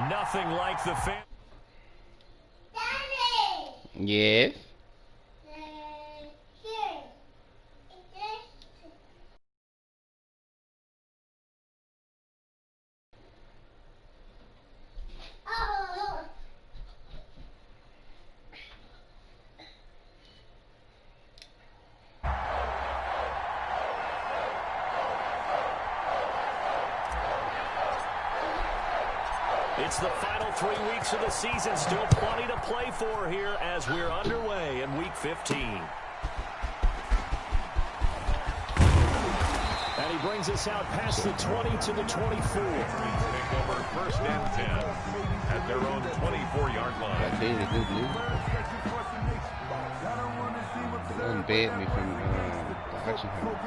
Nothing like the fan. Yes. It's the final 3 weeks of the season. Still plenty to play for here as we're underway in Week 15. And he brings us out past the 20 to the 24. Take over first and 10 at their own 24-yard line. I tell you the good news. They unbanned me from the auction house.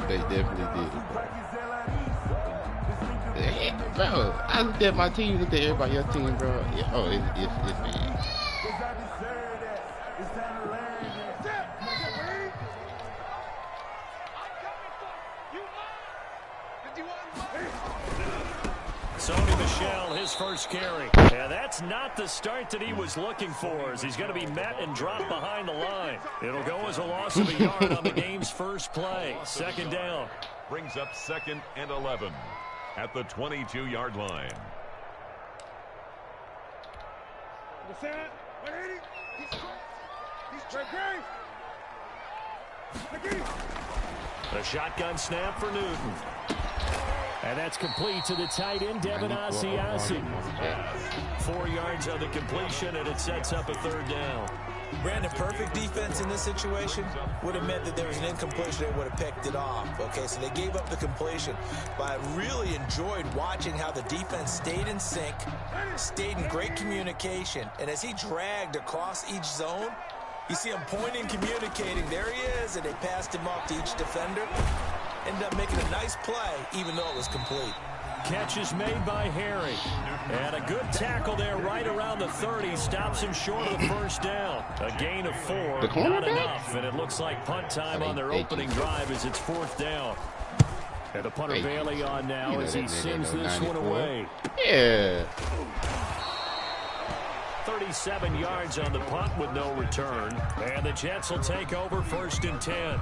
They definitely did. Bro, I looked at my team, looked at everybody else's team, bro. Yeah, oh, it's bad. Sony Michel, his first carry. Yeah, that's not the start that he was looking for, as he's going to be met and dropped behind the line. It'll go as a loss of a yard on the game's first play. Second down. Brings up 2nd and 11 at the 22-yard line. The shotgun snap for Newton. And that's complete to the tight end, Devin Asiasi. 4 yards on the completion, and it sets up a third down. Brandon, perfect defense in this situation would have meant that there was an incompletion. They would have picked it off. Okay, so they gave up the completion. But I really enjoyed watching how the defense stayed in sync, stayed in great communication. And as he dragged across each zone, you see him pointing, communicating. There he is, and they passed him off to each defender. Ended up making a nice play, even though it was complete. Catch is made by Harry. And a good tackle there right around the 30. Stops him short of the first down. A gain of 4, not enough. And it looks like punt time on their opening drive as it's 4th down. And the punter Bailey on now as he sends this one away. Yeah. 37 yards on the punt with no return. And the Jets will take over 1st and 10.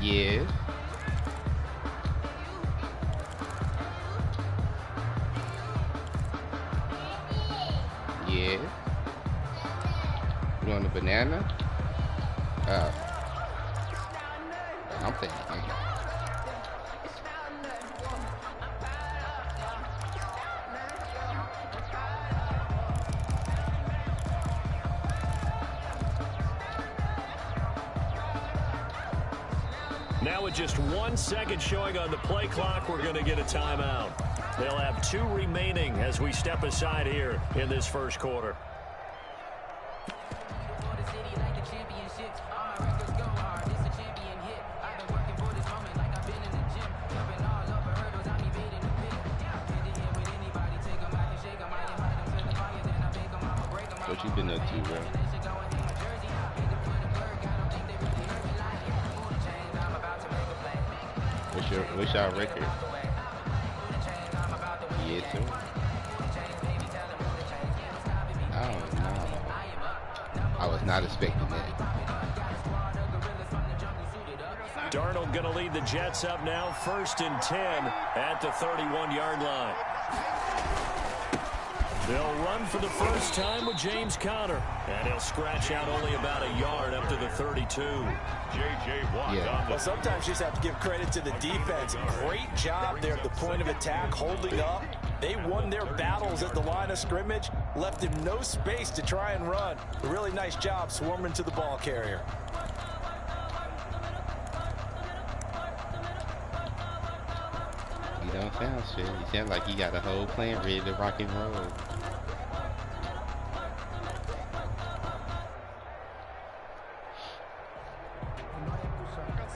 Yes. Yes. You want a banana? I'm thinking. Now with just 1 second showing on the play clock, we're going to get a timeout. They'll have 2 remaining as we step aside here in this first quarter. What you been up to, bro? What's your record? Yes, sir. I don't know. I was not expecting that. Darnold going to lead the Jets up now, 1st and 10 at the 31-yard line. They'll run for the first time with James Conner, and he'll scratch out only about a yard up to the 32. J.J. Watt. Yeah. Well, sometimes you just have to give credit to the defense. Great job there at the point of attack, holding up. They won their battles at the line of scrimmage, left him no space to try and run. A really nice job swarming to the ball carrier. You don't sound shit. You sound like you got a whole plan ready to rock and roll.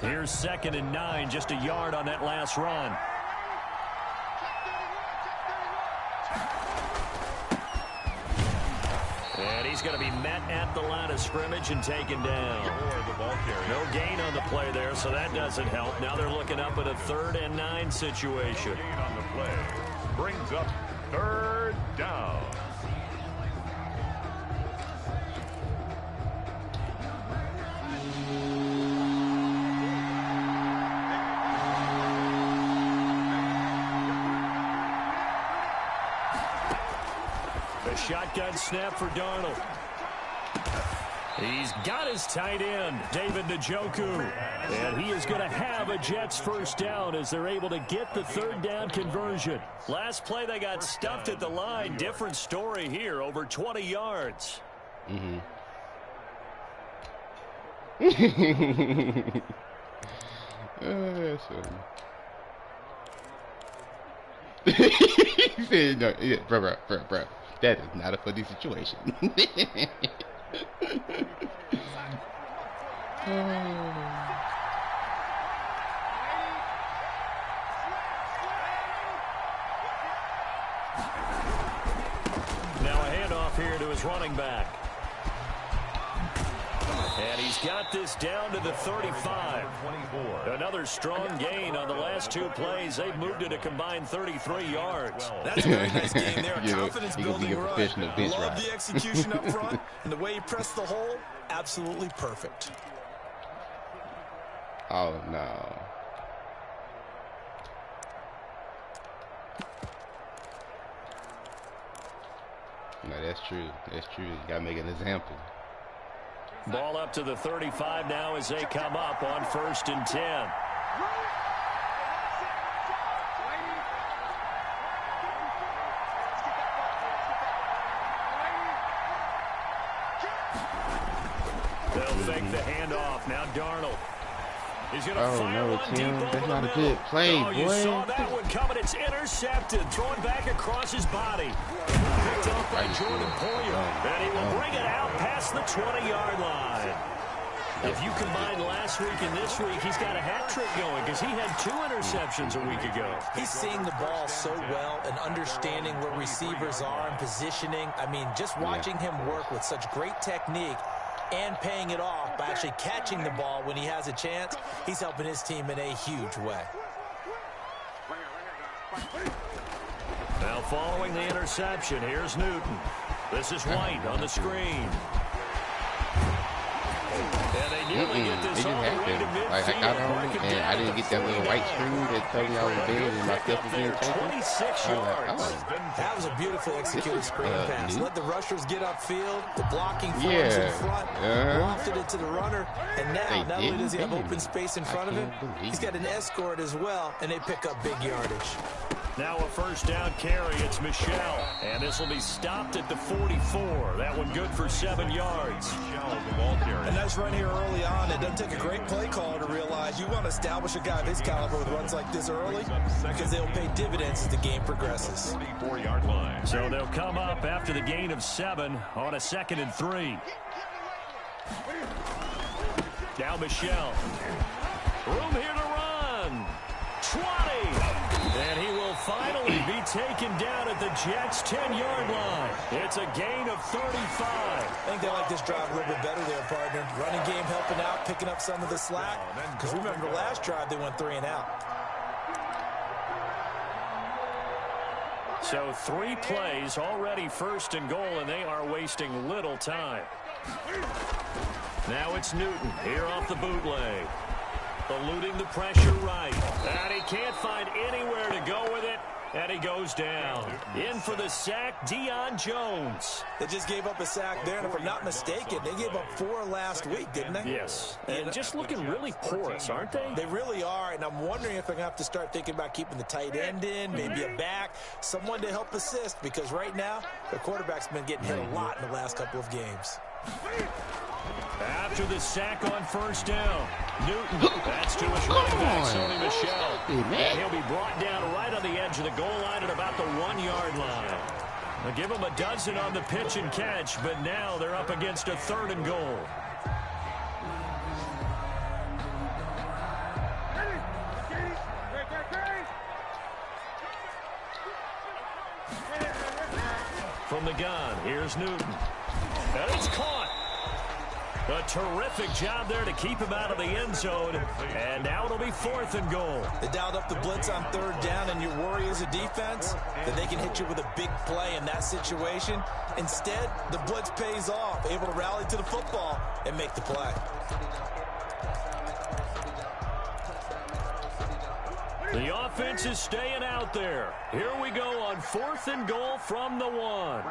Here's 2nd and 9, just a yard on that last run. And he's going to be met at the line of scrimmage and taken down. No gain on the play there, so that doesn't help. Now they're looking up at a 3rd and 9 situation. Gain on the play brings up 3rd down. A shotgun snap for Darnold. He's got his tight end, David Njoku. And he is going to have a Jets 1st down as they're able to get the 3rd down conversion. Last play, they got stuffed at the line. Different story here, over 20 yards. He said, no, yeah, bro. That is not a funny situation. Now a handoff here to his running back. And he's got this down to the 35. Another strong gain on the last 2 plays. They've moved it a combined 33 yards. That's a very nice game there. Confidence building run. Love the execution up front. And the way he pressed the hole, absolutely perfect. Oh, no. No, that's true. That's true. You got to make an example. Ball up to the 35 now as they come up on 1st and 10. They'll fake the handoff. Now Darnold. He's going to fire one deep over that's the not middle. a good play, boy. You saw that one coming. It's intercepted. Thrown back across his body. Picked off by Jordan Poyer. And he will bring it out past the 20-yard line. If you combine last week and this week, he's got a hat trick going because he had 2 interceptions a week ago. He's seeing the ball so well and understanding where receivers are and positioning. I mean, just watching him work with such great technique and paying it off by actually catching the ball when he has a chance, he's helping his team in a huge way. Now following the interception, here's Newton. This is White on the screen. And they nearly get this all the way to midfield. Like, I got on it, and I didn't get that little white screen that told me I was dead and my stuff was being taken. 26 yards. That was a beautifully executed screen pass. Let the rushers get upfield. The blocking forms in front. Lofted it to the runner. And now, not only does he have open space in front of him, he's got an escort as well, and they pick up big yardage. Now a 1st down carry. It's Michelle. And this will be stopped at the 44. That one good for 7 yards. A nice run here early on. It doesn't take a great play caller to realize you want to establish a guy of his caliber with runs like this early because they'll pay dividends as the game progresses. 34-yard line. So they'll come up after the gain of 7 on a 2nd and 3. Now Michelle. Room here to run. 20. And he will finally be taken down at the Jets' 10-yard line. It's a gain of 35. I think they like this drive a little bit better there, partner. Running game helping out, picking up some of the slack. Because remember, last drive they went 3 and out. So 3 plays, already 1st and goal, and they are wasting little time. Now it's Newton here off the bootleg. Eluding the pressure right. And he can't find anywhere to go with it. And he goes down. In for the sack, Deion Jones. They just gave up a sack there, and if I'm not mistaken, they gave up 4 last week, didn't they? Yes. And just looking really porous, aren't they? They really are, and I'm wondering if they're going to have to start thinking about keeping the tight end in, maybe a back, someone to help assist, because right now, their quarterback's been getting hit a lot in the last couple of games. After the sack on 1st down, Newton, that's to his running back, Sony Michel. And he'll be brought down right on the edge of the goal line at about the 1-yard line. They'll give him a dozen on the pitch and catch, but now they're up against a 3rd and goal. From the gun, here's Newton. And it's caught. A terrific job there to keep him out of the end zone. And now it'll be 4th and goal. They dialed up the blitz on 3rd down, and your worry as a defense that they can hit you with a big play in that situation. Instead, the blitz pays off, able to rally to the football and make the play. The offense is staying out there. Here we go on 4th and goal from the 1.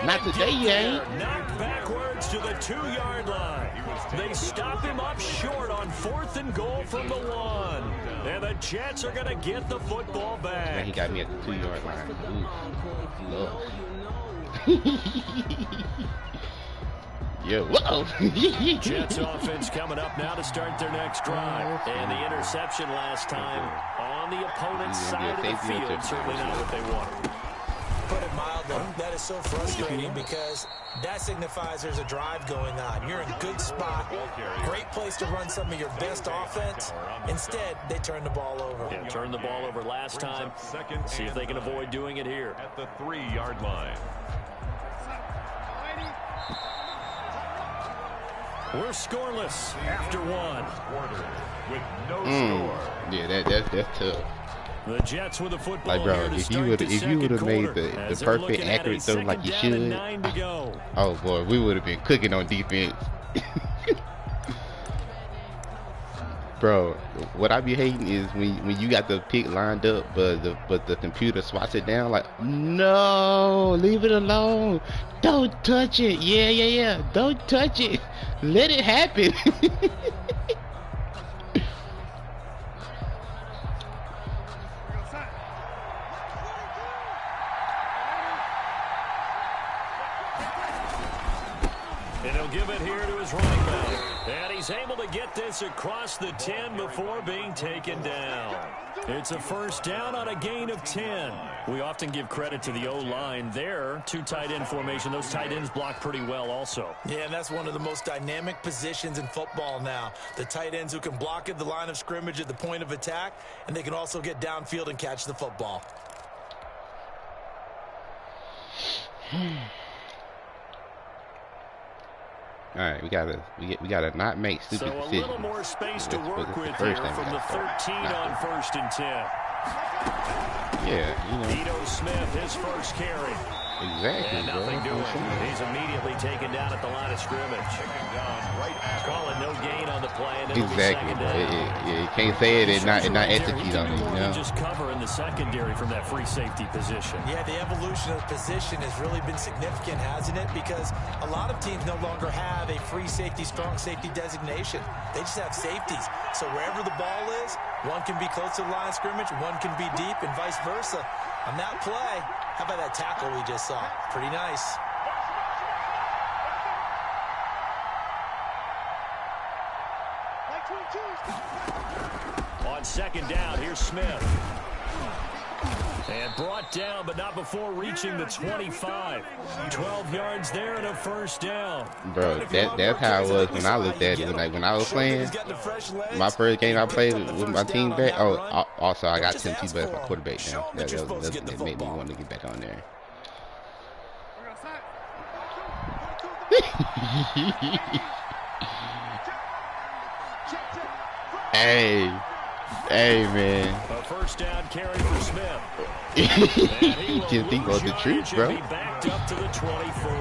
Not today, he ain't. Knocked backwards to the 2-yard line. They stop him up short on 4th and goal from the 1. And the Jets are going to get the football back. Man, he got me at the 2-yard line. Yeah, whoa. Jets offense coming up now to start their next drive. And the interception last time on the opponent's side of the field. Certainly not what they wanted. Put it mildly, that is so frustrating because that signifies there's a drive going on. You're in a good spot, great place to run some of your best offense. Instead, they turn the ball over. Yeah, turned the ball over last time. See if they can avoid doing it here. At the 3-yard line. We're scoreless after 1. With no score. Yeah, that's tough. The Jets with the football. Like, bro, here to if you would have made the perfect accurate throw like you should, oh boy, we would have been cooking on defense. Bro, what I be hating is when you got the pick lined up, but the computer swats it down. Like, no, leave it alone. Don't touch it. Yeah. Don't touch it. Let it happen. And he'll give it here to his running back. And he's able to get this across the 10 before being taken down. It's a 1st down on a gain of 10. We often give credit to the O-line there. 2 tight end formation. Those tight ends block pretty well also. Yeah, and that's one of the most dynamic positions in football now. The tight ends who can block at the line of scrimmage at the point of attack, and they can also get downfield and catch the football. All right, we gotta not make stupid decisions. So a little more space to work with here from the 13 on 1st and 10. Yeah, you know. Ito Smith, his first carry. Exactly, and nothing doing. He's immediately taken down at the line of scrimmage. Calling no gain on the play. And exactly. You can't say it and not execute on it. You know. Just cover in the secondary from that free safety position. Yeah, the evolution of the position has really been significant, hasn't it? Because a lot of teams no longer have a free safety, strong safety designation. They just have safeties. So wherever the ball is, one can be close to the line of scrimmage, one can be deep, and vice versa. On that play, how about that tackle we just saw? Pretty nice. On 2nd down, here's Smith. And brought down, but not before reaching the 25. 12 yards there and a 1st down. Bro, that's how it was when I looked at it. When I was playing, my first game I played with my team back. Oh, also I got Tim Tebow as my quarterback now. That made me want to get back on there. Hey, man. A 1st down carry for Smith. Just think about the truth, bro. Backed up to the 24.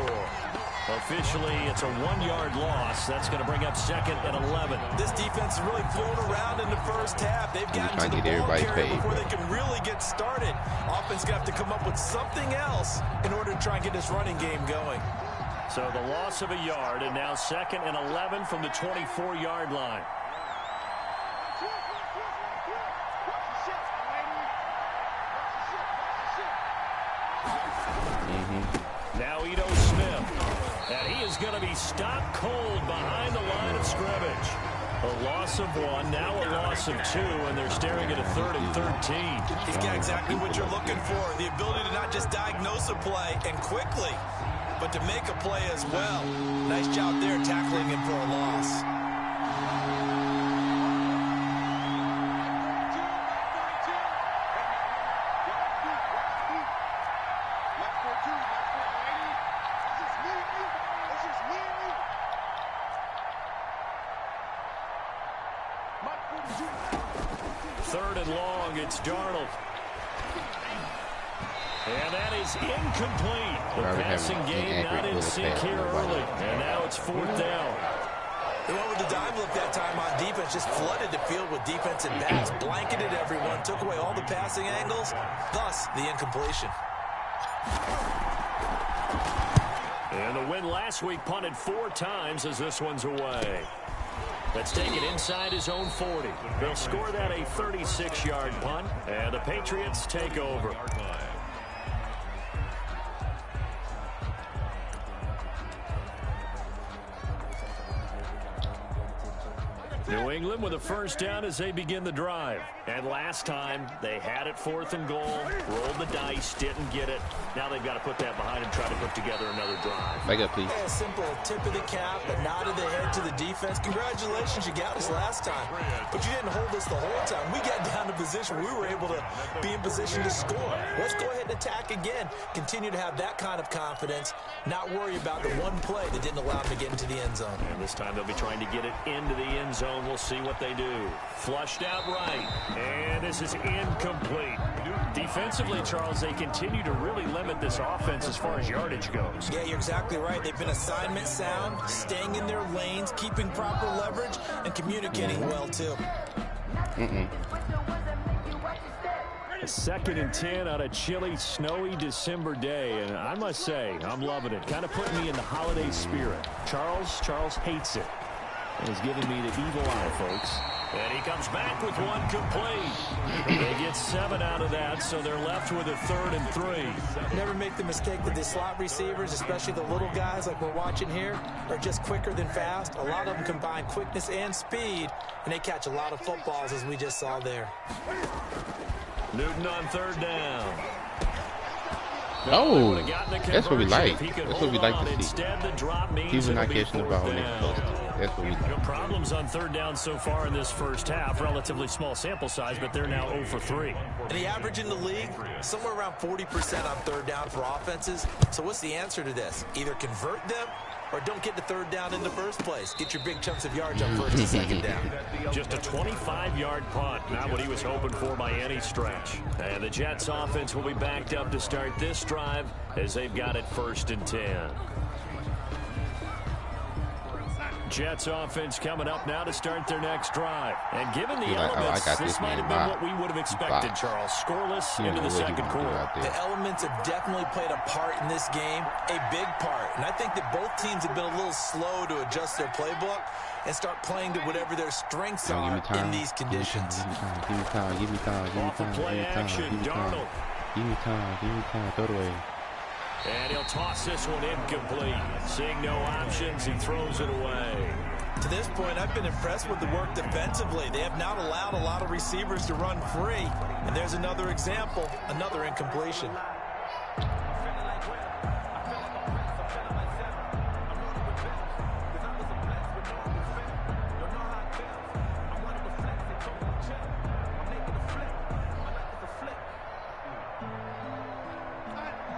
Officially, it's a 1-yard loss. That's going to bring up 2nd and 11. This defense is really flown around in the first half. They've gotten to the ball carrier before they can really get started. Offense going to have to come up with something else in order to try and get this running game going. So the loss of a yard, and now 2nd and 11 from the 24-yard line. Now Ito Smith, and he is going to be stopped cold behind the line of scrimmage. A loss of 1, now a loss of 2, and they're staring at a 3rd and 13. He's got exactly what you're looking for, the ability to not just diagnose a play and quickly, but to make a play as well. Nice job there tackling him for a loss. 3rd and long. It's Darnold. And that is incomplete. The passing game not in sync here early. And now it's 4th down. They went with the dime look that time on defense, just flooded the field with defensive backs, blanketed everyone, took away all the passing angles, thus the incompletion. And the win last week punted 4 times as this one's away. Let's take it inside his own 40. They'll score that a 36-yard punt, and the Patriots take over. New England with a 1st down as they begin the drive. And last time, they had it 4th and goal, rolled the dice, didn't get it. Now they've got to put that behind and try to put together another drive. Back up, please. A simple tip of the cap, a nod of the head to the defense. Congratulations, you got us last time. But you didn't hold us the whole time. We got down to position. We were able to be in position to score. Let's go ahead and attack again. Continue to have that kind of confidence. Not worry about the one play that didn't allow them to get into the end zone. And this time they'll be trying to get it into the end zone. We'll see what they do. Flushed out right. And this is incomplete. Defensively, Charles, they continue to really limit this offense as far as yardage goes. Yeah, you're exactly right. They've been assignment sound, staying in their lanes, keeping proper leverage, and communicating well, too. A 2nd and 10 on a chilly, snowy December day, and I must say, I'm loving it. Kind of putting me in the holiday spirit. Charles hates it. And he's giving me the evil eye, folks. And he comes back with one complete. They get 7 out of that, so they're left with a 3rd and 3. Never make the mistake that the slot receivers, especially the little guys like we're watching here, are just quicker than fast. A lot of them combine quickness and speed, and they catch a lot of footballs, as we just saw there. Newton on 3rd down. Oh, that's what we like. That's what we like to see. People not catching the ball when they're supposed to. That's what we like. Problems on 3rd down so far in this first half. Relatively small sample size, but they're now 0 for 3. And the average in the league, somewhere around 40% on 3rd down for offenses. So what's the answer to this? Either convert them or don't get the 3rd down in the first place. Get your big chunks of yards on 1st and 2nd down. Just a 25-yard punt. Not what he was hoping for by any stretch. And the Jets offense will be backed up to start this drive as they've got it 1st and 10. Jets offense coming up now to start their next drive. And given the elements, this might have been what we would have expected, Charles. Scoreless into the 2nd quarter. The elements have definitely played a part in this game, a big part. And I think that both teams have been a little slow to adjust their playbook and start playing to whatever their strengths are in these conditions. Give me time. Off the play action, Darnold. Give me time. Throw it away. And he'll toss this one incomplete. Seeing no options, he throws it away. To this point, I've been impressed with the work defensively. They have not allowed a lot of receivers to run free. And there's another example, another incompletion.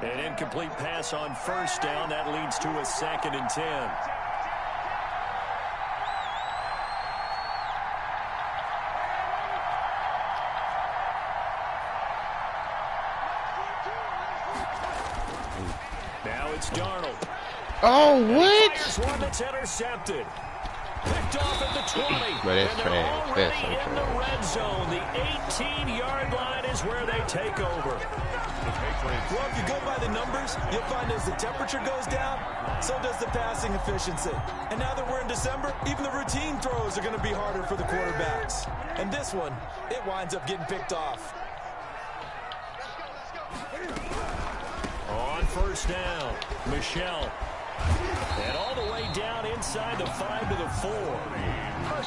An incomplete pass on 1st down. That leads to a 2nd and 10. Now it's Darnold. Oh, what? Here's one that's intercepted. Picked off at the 20. But that's trash. That's so in the red zone. The 18-yard line is where they take over. Well, if you go by the numbers, you'll find as the temperature goes down, so does the passing efficiency. And now that we're in December, even the routine throws are going to be harder for the quarterbacks. And this one, it winds up getting picked off. On 1st down, Michelle. And all the way down inside the 5 to the 4.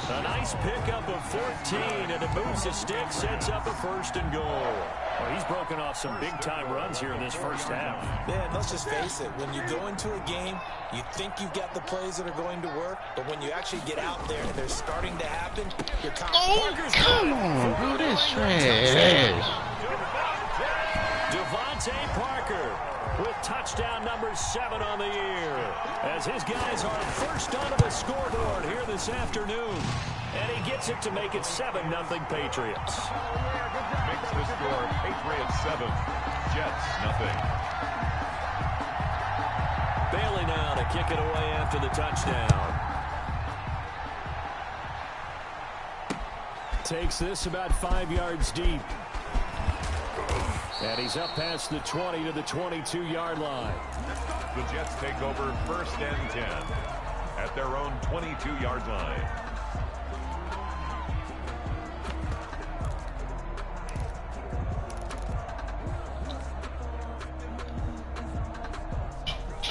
A nice pickup of 14, and it moves the stick, sets up a 1st and goal. Well, he's broken off some big-time runs here in this first half. Man, let's just face it. When you go into a game, you think you've got the plays that are going to work, but when you actually get out there and they're starting to happen, you're come on, bro, that's trash. Devontae Parker. with touchdown number 7 on the year, as his guys are first onto the scoreboard here this afternoon. And he gets it to make it 7-0 Patriots. Makes the score Patriots 7, Jets 0. Bailey now to kick it away after the touchdown. Takes this about 5 yards deep. And he's up past the 20 to the 22-yard line. The Jets take over 1st and 10 at their own 22-yard line.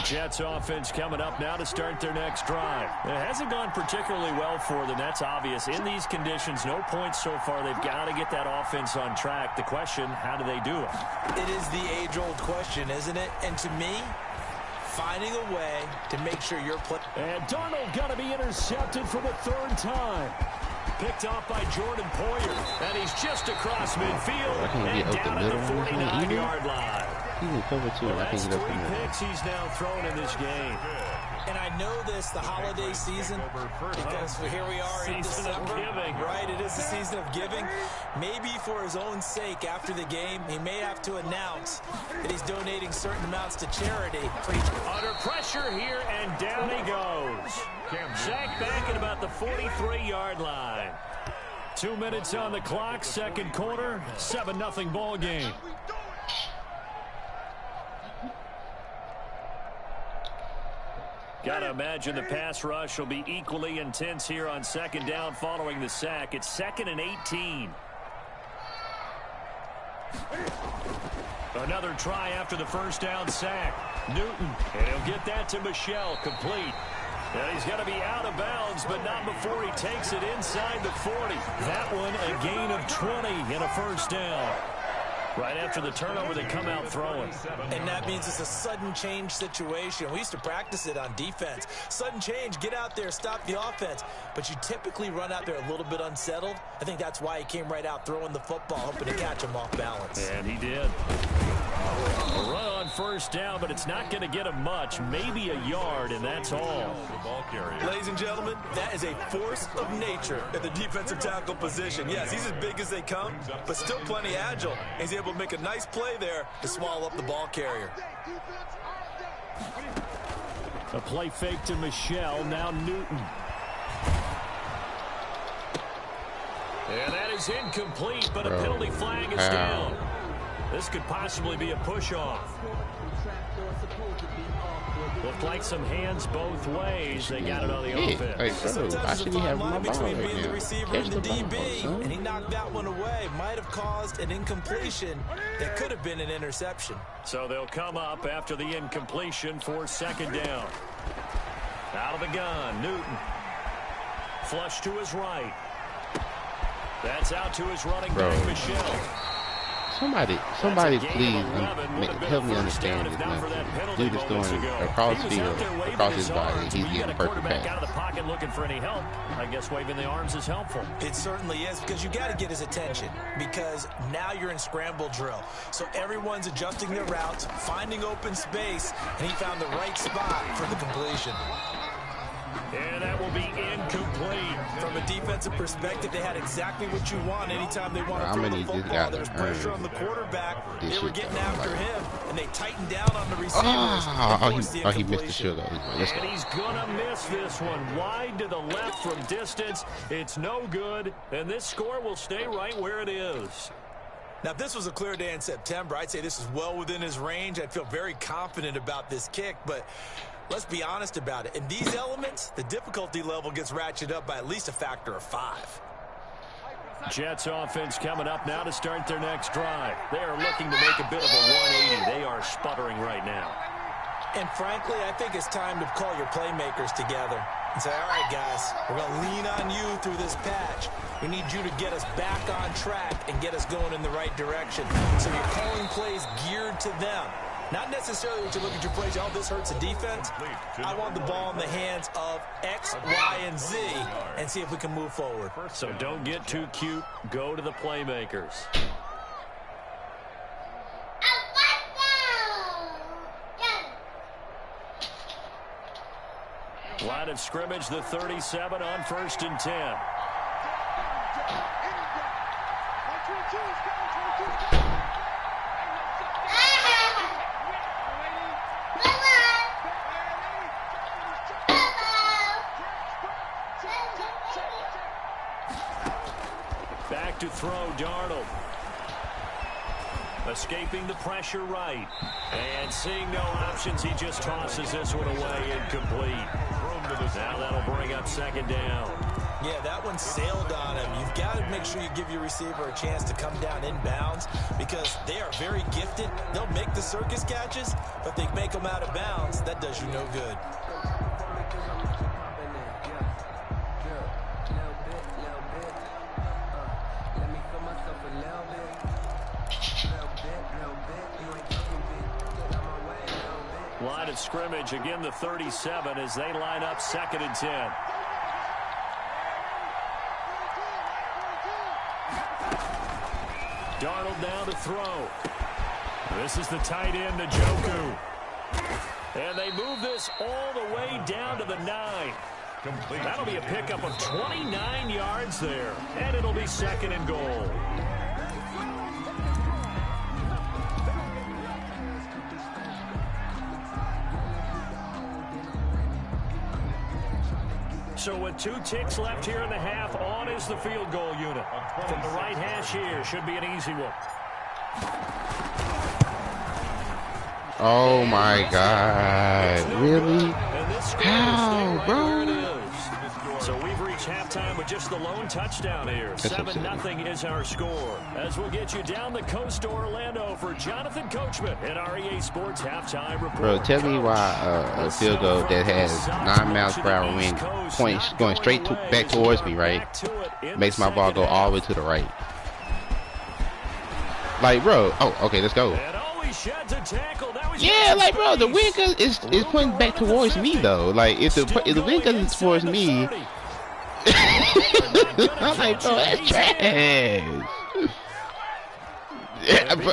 Jets offense coming up now to start their next drive. It hasn't gone particularly well for them. That's obvious. In these conditions, no points so far. They've got to get that offense on track. The question, how do they do it? It is the age-old question, isn't it? And to me, finding a way to make sure you're playing. And Darnold going to be intercepted for the 3rd time. Picked off by Jordan Poyer. And he's just across midfield and down at the 49-yard line. He will cover too. Well, I think that's 3 picks he's now thrown in this game. And I know this, the holiday season, because here we are in December. Right, it is the season of giving. Maybe for his own sake, after the game, he may have to announce that he's donating certain amounts to charity. Under pressure here, and down he goes. Sacked back at about the 43-yard line. 2 minutes on the clock, 2nd quarter, 7-0 ball game. Got to imagine the pass rush will be equally intense here on 2nd down following the sack. It's 2nd and 18. Another try after the 1st down sack. Newton, and he'll get that to Michel, complete. And he's got to be out of bounds, but not before he takes it inside the 40. That one a gain of 20 and a 1st down. Right after the turnover, they come out throwing. And that means it's a sudden change situation. We used to practice it on defense. Sudden change, get out there, stop the offense. But you typically run out there a little bit unsettled. I think that's why he came right out throwing the football, hoping to catch him off balance. And he did. A run on 1st down, but it's not going to get him much. Maybe a yard, and that's all. Ladies and gentlemen, that is a force of nature at the defensive tackle position. Yes, he's as big as they come, but still plenty agile. He's able to make a nice play there to swallow up the ball carrier. A play fake to Michel, now Newton. And that is incomplete, but a penalty flag is down. This could possibly be a push-off. Looked like some hands both ways. They got it on the offense. Sometimes there's a fine line between being the receiver and the DB, and he knocked that one away. Might have caused an incompletion that could have been an interception. So they'll come up after the incompletion for 2nd down. Out of the gun, Newton. Flush to his right. That's out to his running back, Michel. Somebody please help me understand this now. Dude is throwing across field, across his body, and he's getting a perfect pass. Out of the pocket looking for any help. I guess waving the arms is helpful. It certainly is, because you got to get his attention, because now you're in scramble drill. So everyone's adjusting their routes, finding open space, and he found the right spot for the completion. And that will be incomplete. From a defensive perspective, they had exactly what you want anytime they want to throw the football. There's pressure on the quarterback. They were getting after him, and they tightened down on the receivers. He missed the shot. And he's going to miss this one. Wide to the left from distance. It's no good, and this score will stay right where it is. Now, if this was a clear day in September, I'd say this is well within his range. I'd feel very confident about this kick, but let's be honest about it. In these elements, the difficulty level gets ratcheted up by at least a factor of 5. Jets offense coming up now to start their next drive. They are looking to make a bit of a 180. They are sputtering right now. And frankly, I think it's time to call your playmakers together and say, all right, guys, we're going to lean on you through this patch. We need you to get us back on track and get us going in the right direction. So you're calling plays geared to them. Not necessarily what you look at your plays, oh, this hurts the defense. I want the ball in the hands of X, Y, and Z and see if we can move forward. So don't get too cute. Go to the playmakers. Line of scrimmage, the 37 on 1st and 10. Back to throw, Darnold. Escaping the pressure right. And seeing no options, he just tosses this one away, incomplete. Now that'll bring up 2nd down. Yeah, that one sailed on him. You've got to make sure you give your receiver a chance to come down inbounds because they are very gifted. They'll make the circus catches, but they make them out of bounds. That does you no good. Line of scrimmage, again the 37 as they line up 2nd and 10. Darnold now to throw. This is the tight end, Njoku. And they move this all the way down to the 9. That'll be a pickup of 29 yards there. And it'll be 2nd and goal. So with 2 ticks left here in the half, on is the field goal unit. From the right hash here, should be an easy one. Oh my God. Really? How, bro? So we've reached halftime with just the lone touchdown here. 7-0 is our score. As we'll get you down the coast to Orlando for Jonathan Coachman at our EA Sports Halftime Report. Bro, tell me why a field goal that has 9 miles per hour wind points going straight back towards me, right, makes my ball go all the way to the right. Like, bro, oh, okay, let's go. Yeah, like, bro, the wind is pointing back towards me, though. Like, if the wind is towards me, I'm like, bro, that's trash. Yeah, bro.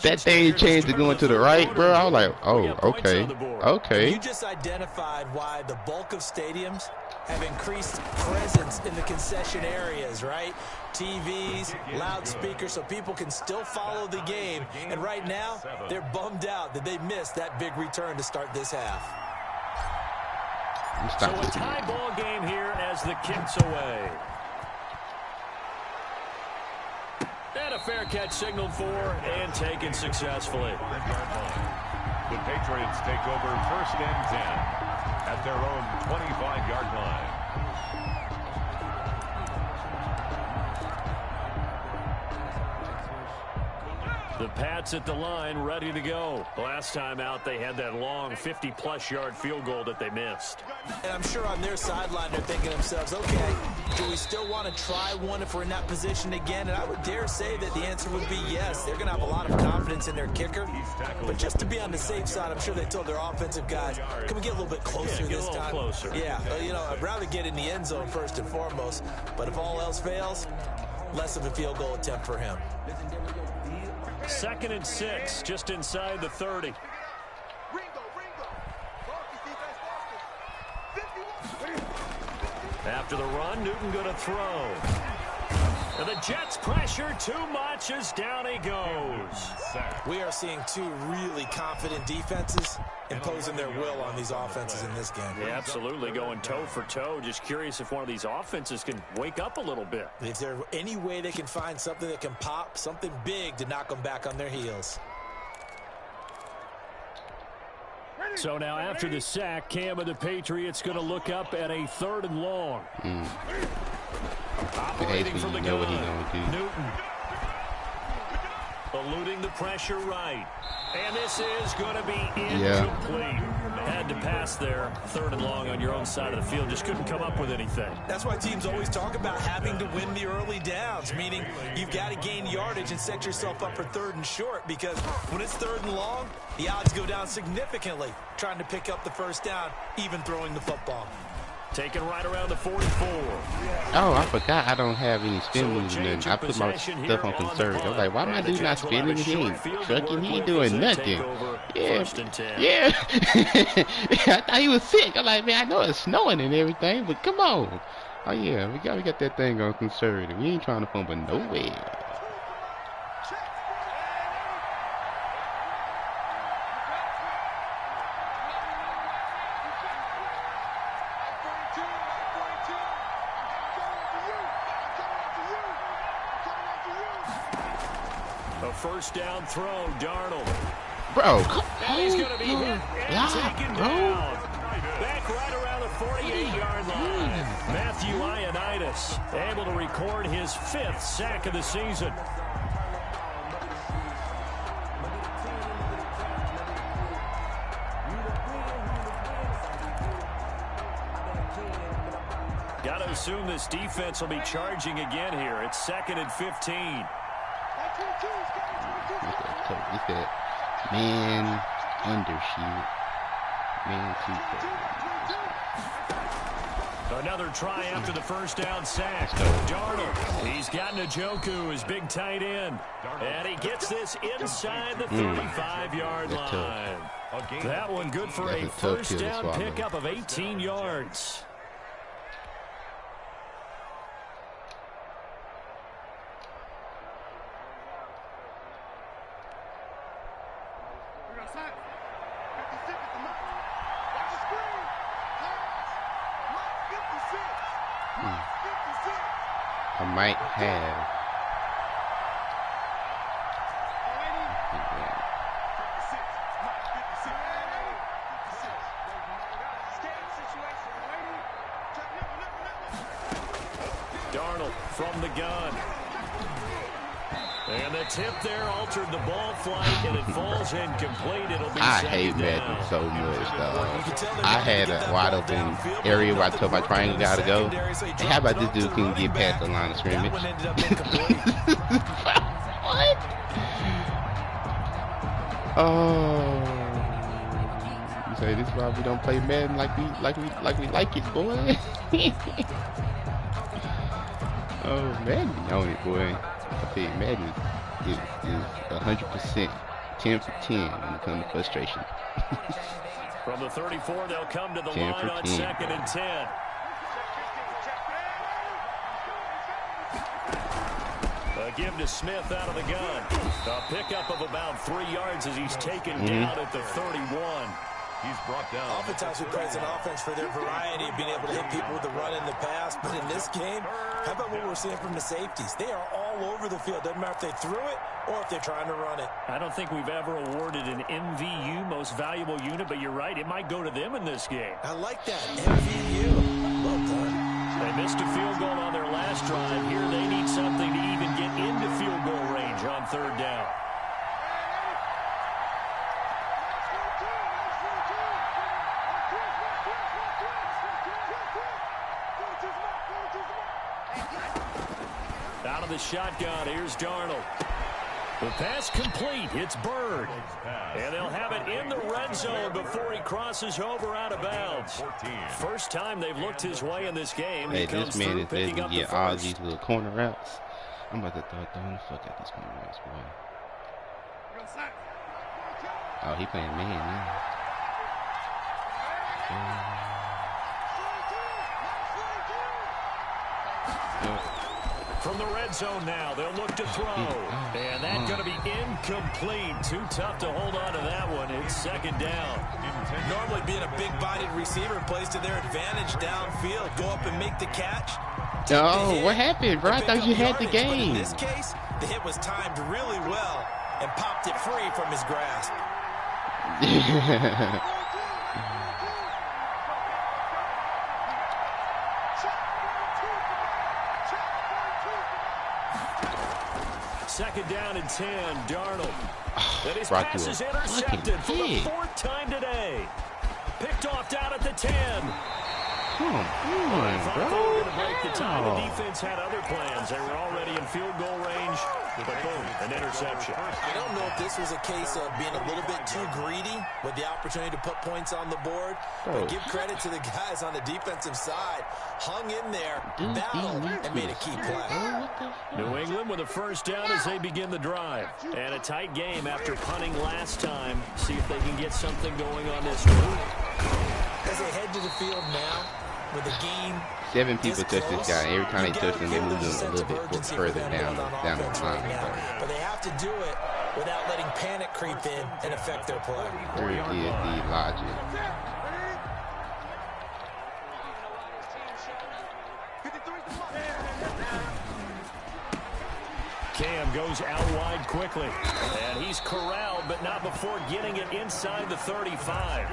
That thing changed to going to the right, bro. I was like, oh, okay, okay. You just identified why the bulk of stadiums have increased presence in the concession areas, right? TVs, loudspeakers, so people can still follow the game. And right now, they're bummed out that they missed that big return to start this half. So a tie ball game here as the kick's away. And a fair catch signaled for and taken successfully. The Patriots take over 1st and 10 at their own 25-yard line. The Pats at the line, ready to go. Last time out, they had that long 50-plus yard field goal that they missed. And I'm sure on their sideline, they're thinking to themselves, okay, do we still want to try one if we're in that position again? And I would dare say that the answer would be yes. They're going to have a lot of confidence in their kicker. But just to be on the safe side, I'm sure they told their offensive guys, can we get a little bit closer this time? Closer. Yeah, you know, I'd rather get in the end zone first and foremost. But if all else fails, less of a field goal attempt for him. 2nd and 6, just inside the 30. After the run, Newton going to throw. And the Jets pressure too much as down he goes. We are seeing 2 really confident defenses imposing their will on these offenses in this game. Yeah, absolutely, going toe for toe. Just curious if one of these offenses can wake up a little bit. If there's any way they can find something that can pop, something big to knock them back on their heels. So now after the sack, Cam of the Patriots going to look up at a 3rd and long. Operating from the gun, Newton. Eluding the pressure right. And this is going to be incomplete. Had to pass there, 3rd and long on your own side of the field. Just couldn't come up with anything. That's why teams always talk about having to win the early downs, meaning you've got to gain yardage and set yourself up for 3rd and short, because when it's 3rd and long, the odds go down significantly trying to pick up the 1st down, even throwing the football. Taken right around the 44. Oh, I forgot I don't have any spin moves and nothing. I put my stuff on conserve. I was like, why my dude not spinning? He ain't trucking. He ain't doing nothing. Yeah. Yeah. I thought he was sick. I'm like, man, I know it's snowing and everything, but come on. Oh, yeah, we got that thing on conservative. We ain't trying to fumble nowhere. First down throw, Darnold. Bro, and he's going to be hit and taken down. Back right around the 48-yard line. Matthew Ioannidis able to record his 5th sack of the season. Got to assume this defense will be charging again here. It's 2nd and 15. It's that man undershoot. Man too. Another try after the first down sack. Darnold. He's got Njoku, his big tight end. And he gets this inside the 35-yard line. That one good for a first down pickup of 18 yards. I might have. Darnold from the gun. And the tip there altered the ball flight, and it falls incomplete. It'll be I hate Madden so much, dog. I had a wide open area where I told my triangle guy to go. And how about this dude couldn't get past the line of scrimmage? What? Oh. You say this is why we don't play Madden like we like it, boy. Oh, Madden on it, boy. I tell you, Madden is 100% 10 for 10 when it comes to frustration. From the 34, they'll come to the line on 2nd and 10. A give to Smith out of the gun. A pickup of about 3 yards as he's taken down at the 31. He's brought down. Oftentimes we praise an offense for their variety of being able to hit people with the run in the pass. But in this game, how about what we're seeing from the safeties? They are all over the field. Doesn't matter if they threw it or if they're trying to run it. I don't think we've ever awarded an MVU, most valuable unit, but you're right. It might go to them in this game. I like that. MVU. Well done. They missed a field goal on their last drive. Here they need something to even get into field goal range on 3rd down. Out of the shotgun, here's Darnold. The pass complete. It's Bird. And they'll have it in the red zone before he crosses over out of bounds. First time they've looked his way in this game. Hey, this man is letting me get all these little corner routes. I'm about to throw the fuck out these corner routes, boy. Oh, he playing man now. From the red zone now, they'll look to throw. And that's going to be incomplete. Too tough to hold on to that one. It's 2nd down. Normally being a big-bodied receiver plays to their advantage downfield. Go up and make the catch. Oh, what happened, bro? I thought you had the game. But in this case, the hit was timed really well and popped it free from his grasp. Second down and 10, Darnold. And his pass is intercepted for the 4th time today. Picked off down at the 10. Come on, They bro. were going to break the tie. The defense had other plans. They were already in field goal range. But boom, an interception. I don't know if this was a case of being a little bit too greedy with the opportunity to put points on the board. But give credit to the guys on the defensive side. Hung in there, battled, and made a key play. New England with a first down as they begin the drive. And a tight game after punting last time. See if they can get something going on this one. As they head to the field now, with the game 7 people touch this guy. Every time they touch him, they move him a little bit further down the line. But they have to do it without letting panic creep in and affect their play. Where is the logic? Cam goes out wide quickly. And he's corralled, but not before getting it inside the 35.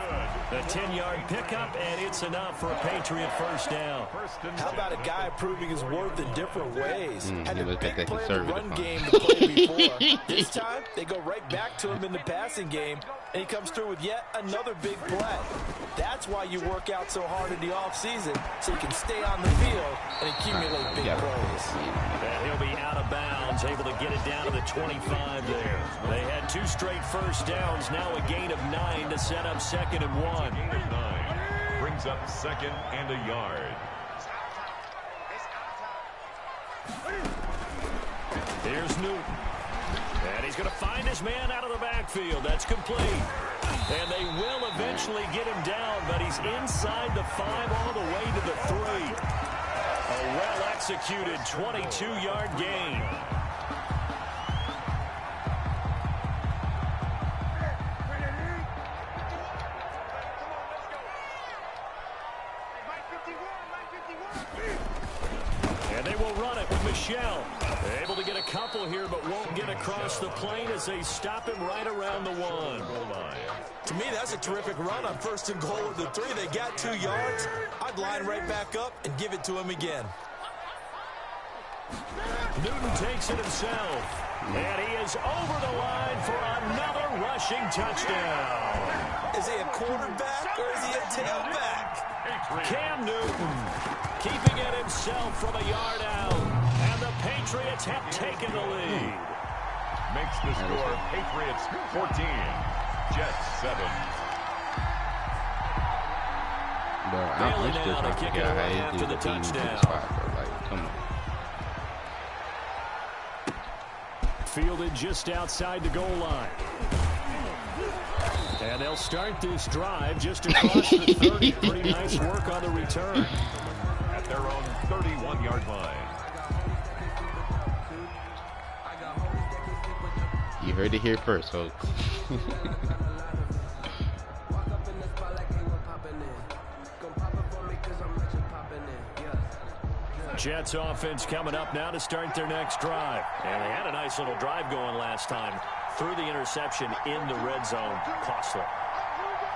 A 10-yard pickup, and it's enough for a Patriot first down. How about a guy proving his worth in different ways? Had a big play in the run game to play before. This time, they go right back to him in the passing game, and he comes through with yet another big play. That's why you work out so hard in the offseason, so you can stay on the field and accumulate big plays. And he'll be out of bounds, able to get it down to the 25 there. They had 2 straight first downs, now a gain of 9 to set up 2nd and 1. Gain of 9 brings up 2nd and a yard. Here's Newton. And he's going to find his man out of the backfield. That's complete. And they will eventually get him down, but he's inside the 5 all the way to the 3. A well-executed 22-yard gain. And they will run it with Michelle. Able to get a couple here, but won't get across the plane as they stop him right around the 1. To me, that's a terrific run on 1st and goal at the 3. They got 2 yards. I'd line right back up and give it to him again. Newton takes it himself. And he is over the line for another rushing touchdown. Is he a quarterback or is he a tailback? Cam Newton keeping it himself from a yard out. And the Patriots have taken the lead. Makes the score Patriots 14, Jets 7. Bro, I'm still trying to figure out how he did the touchdown. Like, come on. Fielded just outside the goal line. And they'll start this drive just across the 30. Pretty nice work on the return. At their own 31-yard line. You heard it here first, folks. Jets offense coming up now to start their next drive. And they had a nice little drive going last time. Threw the interception in the red zone. Costly.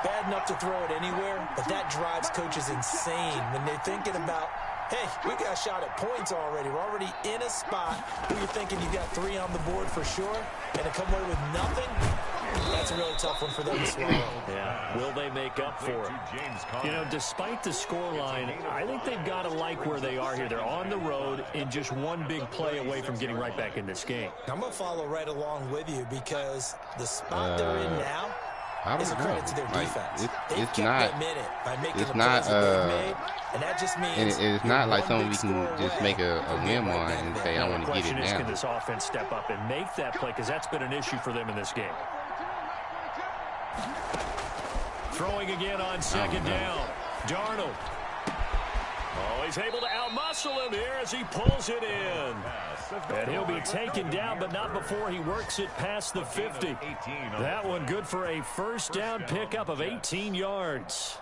Bad enough to throw it anywhere, but that drives coaches insane when they're thinking about, hey, we got a shot at points already. We're already in a spot where you're thinking you got 3 on the board for sure, and to come away with nothing, that's a really tough one for them to swallow. Yeah, will they make up for it? You know, despite the scoreline, I think they've got to like where they are here. They're on the road and just one big play away from getting right back in this game. I'm going to follow right along with you because the spot they're in now is a credit to their defense. They've kept that minute by making the plays that they've made, and that just means it's not like something we can just make a whim on and say, I want to get it now. Can this offense step up and make that play? Because that's been an issue for them in this game. Throwing again on 2nd down. Darnold. Oh, he's able to outmuscle him here as he pulls it in. And he'll be taken down, but not before he works it past the 50. That one good for a first down pickup of 18 yards.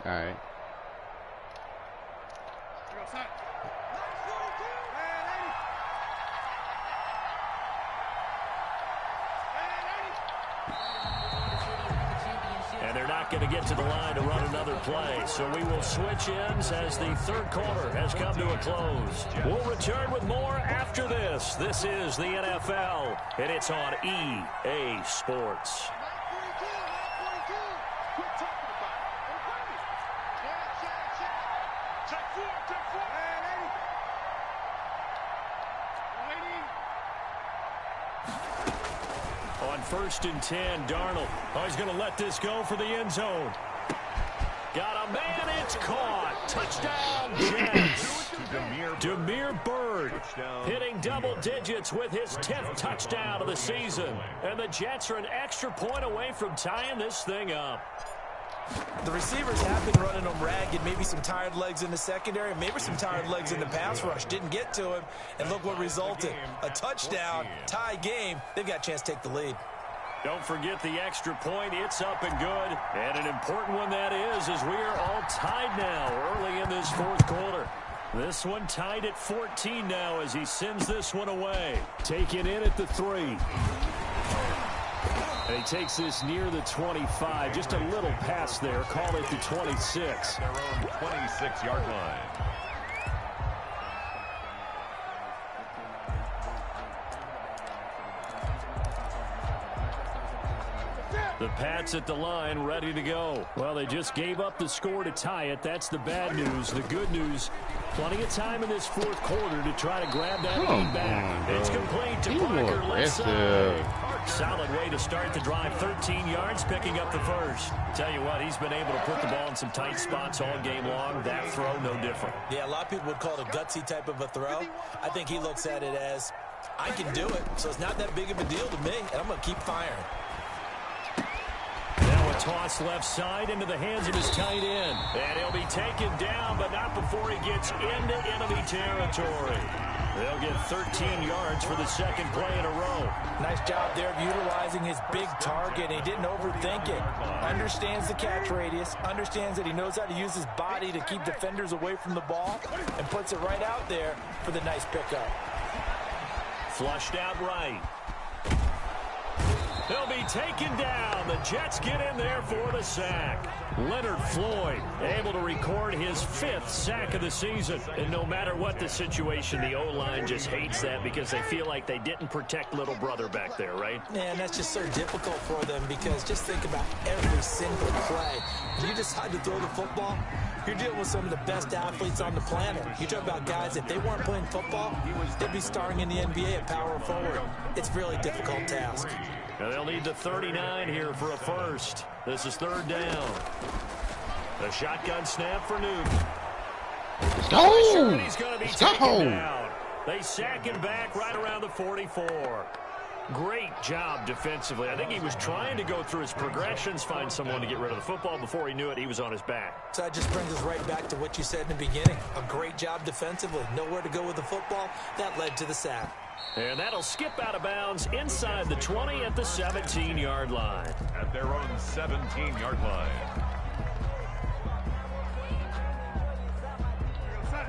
All right. And they're not going to get to the line to run another play. So we will switch ends as the 3rd quarter has come to a close. We'll return with more after this. This is the NFL, and it's on EA Sports. On 1st and 10, Darnold. Oh, he's going to let this go for the end zone. Got a man, it's caught. Touchdown, Jets. Demir Bird hitting double digits with his 10th touchdown of the season. And the Jets are an extra point away from tying this thing up. The receivers have been running them ragged. Maybe some tired legs in the secondary, maybe some tired legs in the pass rush. Didn't get to him, and look what resulted. A touchdown, tie game. They've got a chance to take the lead. Don't forget the extra point. It's up and good. And an important one that is, as we are all tied now early in this fourth quarter. This one tied at 14 now as he sends this one away. Taken in at the 3. And he takes this near the 25. Just a little pass there. Call it the 26. Their own 26-yard line. The Pats at the line, ready to go. Well, they just gave up the score to tie it. That's the bad news. The good news, plenty of time in this fourth quarter to try to grab that lead back. It's complete to Parker. Left side. Solid way to start the drive. 13 yards, picking up the first. Tell you what, he's been able to put the ball in some tight spots all game long. That throw, no different. Yeah, a lot of people would call it a gutsy type of a throw. I think he looks at it as, I can do it, so it's not that big of a deal to me, and I'm going to keep firing. Toss left side into the hands of his tight end. And he'll be taken down, but not before he gets into enemy territory. They'll get 13 yards for the second play in a row. Nice job there of utilizing his big target. He didn't overthink it. Understands the catch radius. Understands that he knows how to use his body to keep defenders away from the ball. And puts it right out there for the nice pickup. Flushed out right. He'll be taken down. The Jets get in there for the sack. Leonard Floyd able to record his 5th sack of the season. And no matter what the situation, the O-line just hates that because they feel like they didn't protect little brother back there, right? Yeah, and that's just so difficult for them because just think about every single play. When you decide to throw the football, you're dealing with some of the best athletes on the planet. You talk about guys, if they weren't playing football, they'd be starring in the NBA at power forward. It's a really difficult task. They'll need the 39 here for a first. This is 3rd down. The shotgun snap for Newton. Let's go! He's going to be taken down. They sack him back right around the 44. Great job defensively. I think he was trying to go through his progressions, find someone to get rid of the football. Before he knew it, he was on his back. So that just brings us right back to what you said in the beginning. A great job defensively. Nowhere to go with the football. That led to the sack. And that'll skip out of bounds inside the 20 at the 17-yard line. At their own 17-yard line.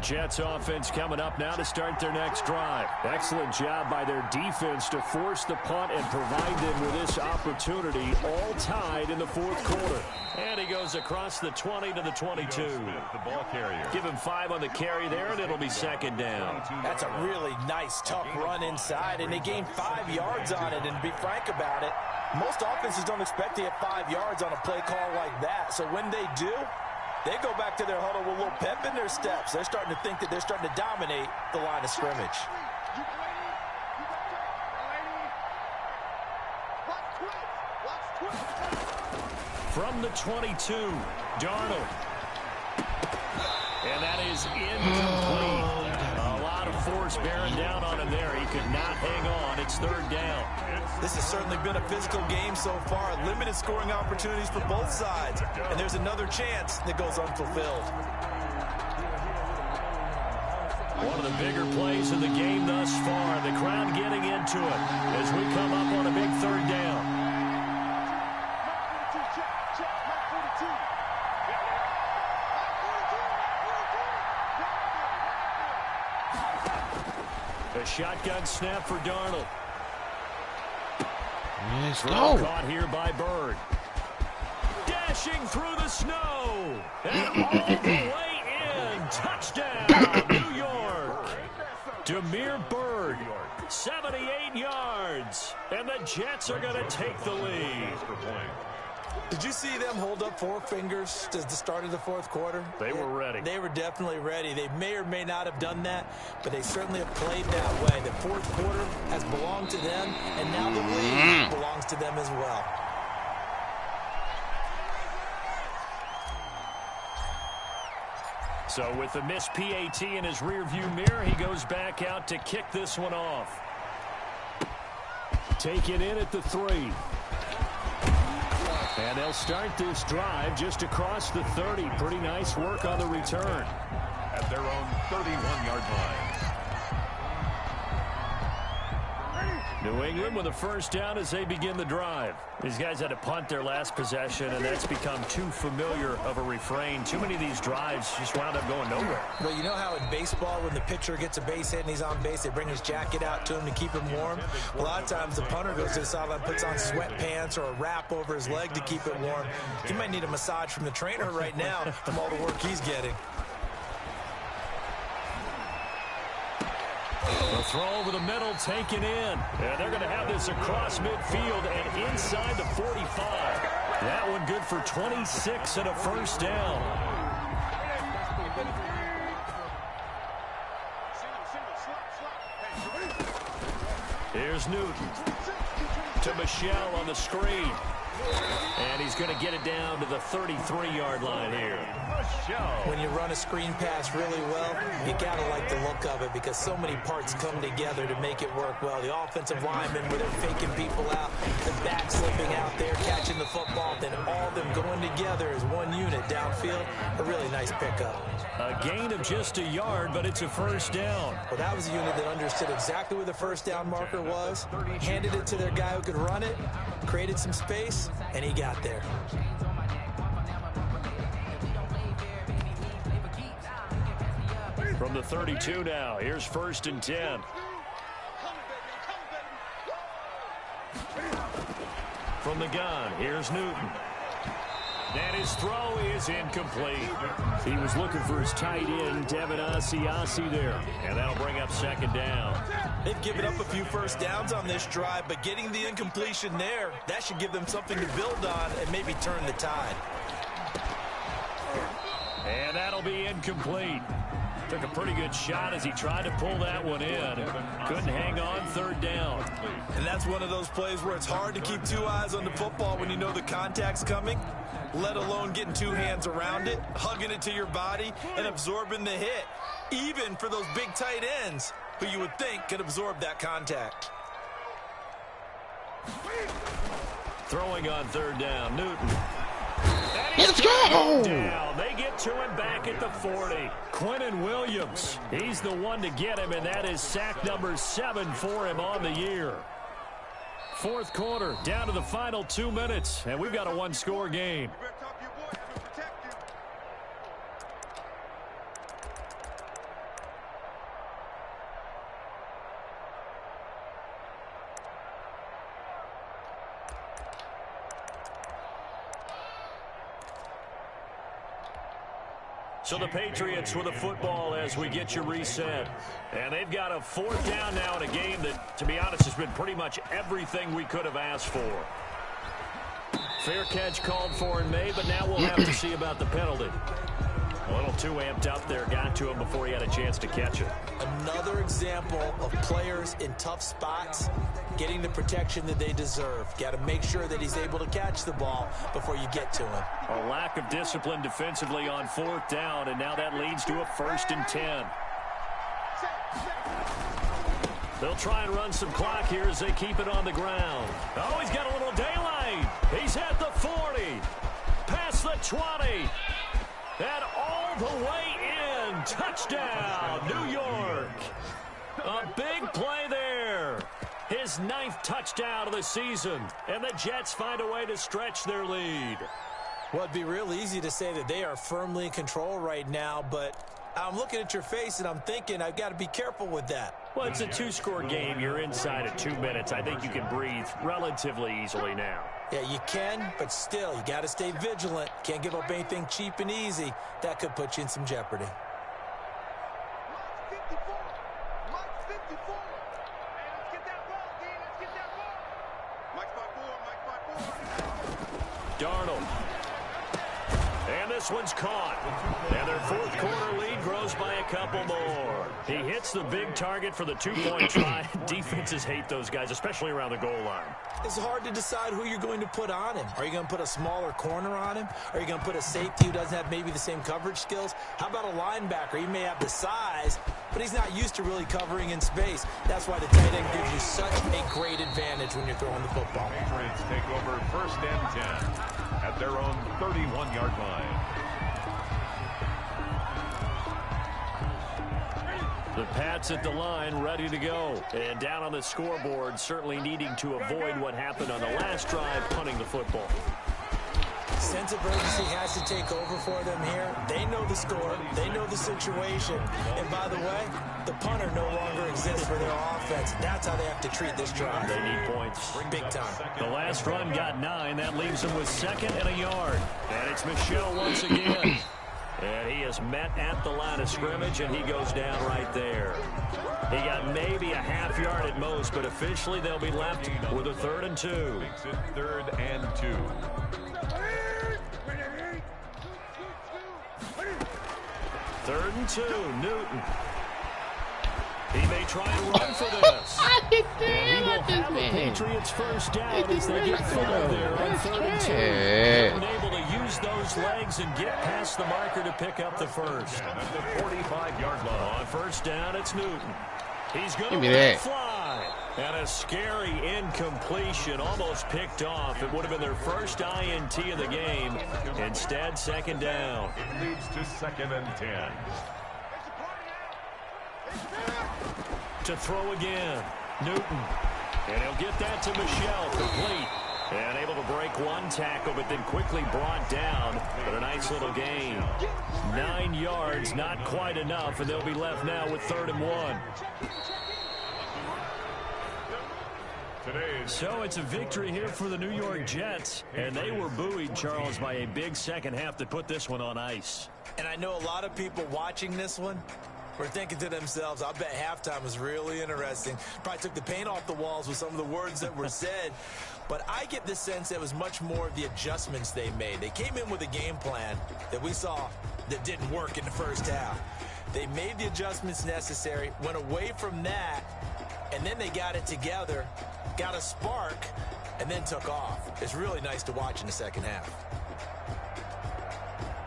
Jets offense coming up now to start their next drive. Excellent job by their defense to force the punt and provide them with this opportunity, all tied in the fourth quarter. And he goes across the 20 to the 22. The ball carrier. Give him 5 on the carry there, and it'll be 2nd down. That's a really nice, tough run inside, and they gained 5 yards on it. And to be frank about it, most offenses don't expect to get 5 yards on a play call like that. So when they do, they go back to their huddle with a little pep in their steps. They're starting to think that they're starting to dominate the line of scrimmage. From the 22, Darnold. And that is incomplete. A lot of force bearing down on him there. He could not hang on. It's 3rd down. This has certainly been a physical game so far. Limited scoring opportunities for both sides. And there's another chance that goes unfulfilled. One of the bigger plays in the game thus far. The crowd getting into it as we come up on a big 3rd down. A shotgun snap for Darnold. Let's go. Caught here by Bird. Dashing through the snow. And all the way in. Touchdown, New York. Demir Bird, 78 yards. And the Jets are going to take the lead. Did you see them hold up 4 fingers at the start of the fourth quarter? They were ready. They were definitely ready. They may or may not have done that, but they certainly have played that way. The fourth quarter has belonged to them, and now the lead belongs to them as well. So with the missed PAT in his rearview mirror, he goes back out to kick this one off. Take it in at the 3. And they'll start this drive just across the 30. Pretty nice work on the return. At their own 31-yard line. New England with a first down as they begin the drive. These guys had to punt their last possession, and that's become too familiar of a refrain. Too many of these drives just wound up going nowhere. Well, you know how in baseball, when the pitcher gets a base hit and he's on base, they bring his jacket out to him to keep him warm? A lot of times the punter goes to the sideline, puts on sweatpants or a wrap over his leg to keep it warm. He might need a massage from the trainer right now from all the work he's getting. The throw over the middle, taken in. And they're going to have this across midfield and inside the 45. That one good for 26 and a first down. Here's Newton to Michelle on the screen. And he's going to get it down to the 33-yard line here. When you run a screen pass really well, you got to like the look of it because so many parts come together to make it work well. The offensive linemen, where they're faking people out, the back slipping out there, catching the football, then all of them going together as one unit downfield. A really nice pickup. A gain of just a yard, but it's a first down. Well, that was a unit that understood exactly where the first down marker was, handed it to their guy who could run it, created some space, and he got there. From the 32 now, here's 1st and 10. From the gun, here's Newton. And his throw is incomplete. He was looking for his tight end, Devin Asiasi there. And that'll bring up 2nd down. They've given up a few first downs on this drive, but getting the incompletion there, that should give them something to build on and maybe turn the tide. And that'll be incomplete. Took a pretty good shot as he tried to pull that one in. Couldn't hang on 3rd down. And that's one of those plays where it's hard to keep 2 eyes on the football when you know the contact's coming, let alone getting 2 hands around it, hugging it to your body, and absorbing the hit. Even for those big tight ends who you would think could absorb that contact. Throwing on 3rd down, Newton. Let's go! Down. They get to him back at the 40. Quinnen Williams, he's the one to get him, and that is sack number 7 for him on the year. 4th quarter, down to the final 2 minutes, and we've got a 1-score game. So the Patriots with a football as we get you reset. And they've got a 4th down now in a game that, to be honest, has been pretty much everything we could have asked for. Fair catch called for and made, but now we'll have to see about the penalty. A little too amped up there, got to him before he had a chance to catch it. Another example of players in tough spots getting the protection that they deserve. Got to make sure that he's able to catch the ball before you get to him. A lack of discipline defensively on 4th down, and now that leads to a 1st and 10. They'll try and run some clock here as they keep it on the ground. Oh, he's got a little daylight. He's at the 40, past the 20. And all the way in. Touchdown, New York. A big play there. His 9th touchdown of the season. And the Jets find a way to stretch their lead. Well, it'd be real easy to say that they are firmly in control right now, but I'm looking at your face and I'm thinking I've got to be careful with that. Well, it's a 2-score game. You're inside of 2 minutes. I think you can breathe relatively easily now. Yeah, you can, but still, you got to stay vigilant. Can't give up anything cheap and easy. That could put you in some jeopardy. Darnold this one's caught. And their fourth quarter lead grows by a couple more. He hits the big target for the two-point try. Defenses hate those guys, especially around the goal line. It's hard to decide who you're going to put on him. Are you going to put a smaller corner on him? Are you going to put a safety who doesn't have maybe the same coverage skills? How about a linebacker? He may have the size, but he's not used to really covering in space. That's why the tight end gives you such a great advantage when you're throwing the football. Patriots take over first and 10 at their own 31-yard line. The Pats at the line, ready to go. And down on the scoreboard, certainly needing to avoid what happened on the last drive, punting the football. Sense of urgency has to take over for them here. They know the score. They know the situation. And by the way, the punter no longer exists for their offense. That's how they have to treat this drive. They need points. Big time. The last run got 9. That leaves them with 2nd and a yard. And it's Michel once again. And he is met at the line of scrimmage, and he goes down right there. He got maybe a half yard at most, but officially they'll be left with a 3rd and 2. Makes it 3rd and 2. 3rd and 2, Newton. He may try and run for this. And he will have the Patriots first down as they get 5 there on 3rd and 2. They were able to use those legs and get past the marker to pick up the first. And at the 45-yard line. On first down, it's Newton. He's going to fly. And a scary incompletion, almost picked off. It would have been their first INT of the game. Instead, 2nd down. It leads to 2nd and 10. To throw again, Newton. And he'll get that to Michel, complete. And able to break one tackle, but then quickly brought down. But a nice little gain. 9 yards, not quite enough, and they'll be left now with 3rd and 1. So it's a victory here for the New York Jets, and they were buoyed, Charles, by a big second half that put this one on ice. And I know a lot of people watching this one were thinking to themselves, I bet halftime was really interesting. Probably took the paint off the walls with some of the words that were said. But I get the sense that it was much more of the adjustments they made. They came in with a game plan that we saw that didn't work in the first half. They made the adjustments necessary, went away from that, and then they got it together, got a spark, and then took off. It's really nice to watch in the second half.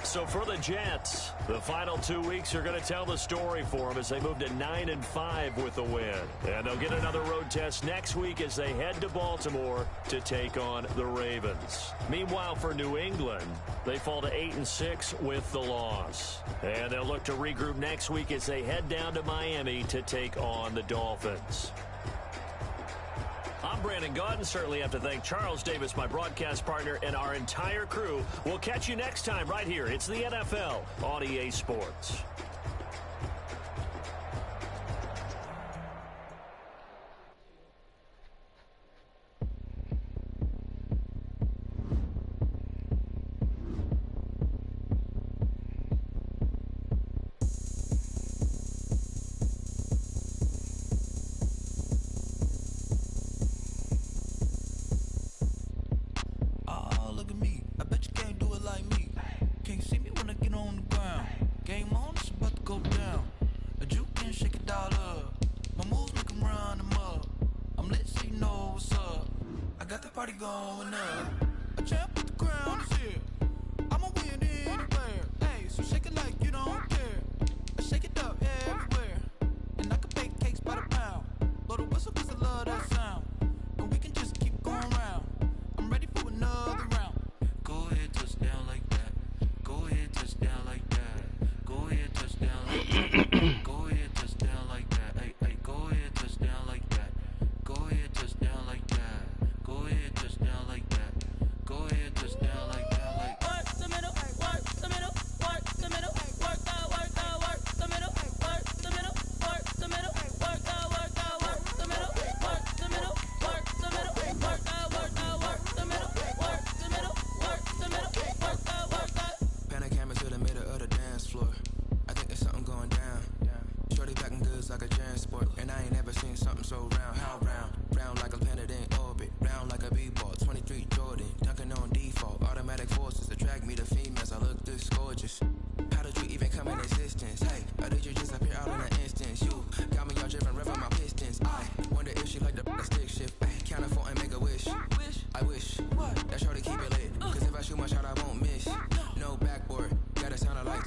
So for the Jets, the final 2 weeks are going to tell the story for them as they move to 9-5 with a win. And they'll get another road test next week as they head to Baltimore to take on the Ravens. Meanwhile, for New England, they fall to 8-6 with the loss. And they'll look to regroup next week as they head down to Miami to take on the Dolphins. I'm Brandon Gaudin. Certainly have to thank Charles Davis, my broadcast partner, and our entire crew. We'll catch you next time right here. It's the NFL on EA Sports.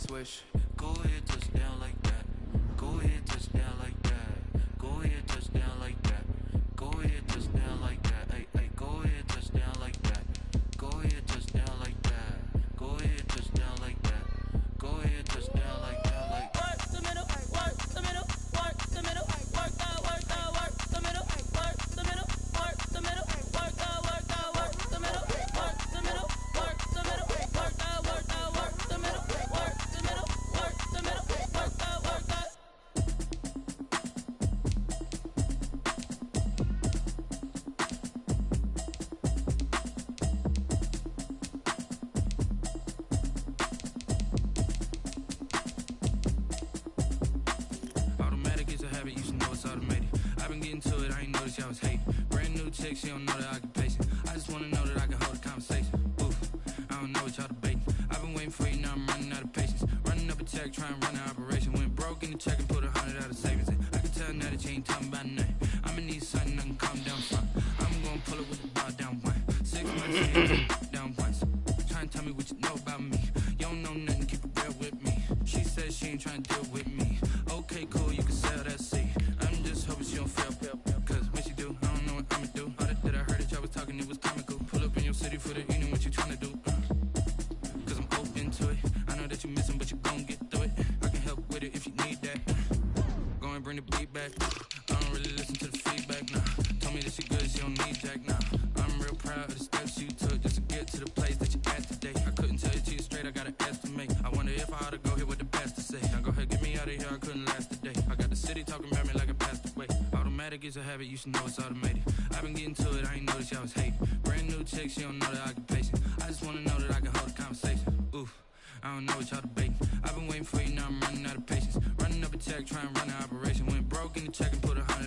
switch. Go ahead, touchdown like that. Go ahead, touchdown like that. Go ahead, touchdown like that. Go ahead, touchdown like that. Hey, hey, go ahead, touchdown like that. Go ahead, touchdown like that. Go ahead, touchdown like that. Go ahead, touchdown like that. Like work the middle, work the middle, work the middle, work that, work the middle, work the middle, work the middle, work that, work the middle, work the middle, work the middle, work that, work the middle, work the middle, work the middle, work that, work that. Automatic is a habit, you should know it's automated. I've been getting to it, I ain't noticed y'all was hating. Brand new chick, she don't know that I can pace it. I just wanna know that I can hold a conversation. Oof, I don't know what y'all debating. I've been waiting for you, now I'm running out of patience. Running up a check, trying to run an operation. Went broke in the check and put 100 out of savings in. I can tell now that you ain't talking about nothing. I'ma need something I can calm down from. I'm gonna pull it with the bar down one. 6 months in, down once. Trying to tell me what you know about me. You don't know nothing, keep it real with me. She says she ain't trying to deal with me. Okay, cool, you can sell that seed. I'm just hoping she don't fail. Cause when she do, I don't know what I'ma do. All that I heard that y'all was talking, it was comical. Pull up in your city for the evening, what you tryna do? Cause I'm open to it. I know that you missing, but you gon' get through it. I can help with it if you need that. Go and bring the beat back. I don't really listen to the feedback, nah. Told me that she good, she don't need jack, nah. I'm real proud of the steps you took just to get to the place that you at today. I couldn't tell you to you straight, I gotta estimate. I wonder if I ought to go here with the best to say. Now go ahead, get me out of here, I couldn't last today. I got the city talking about me like I passed away. Automatic is a habit, you should know it's automated. I've been getting to it, I ain't noticed y'all was hating. Brand new chick, she don't know that I can pace it. I just wanna know that I can hold a conversation. Oof, I don't know what y'all debating. I've been waiting for you, now I'm running out of patience. Running up a check, trying to run an operation. Went broke in the check and put 100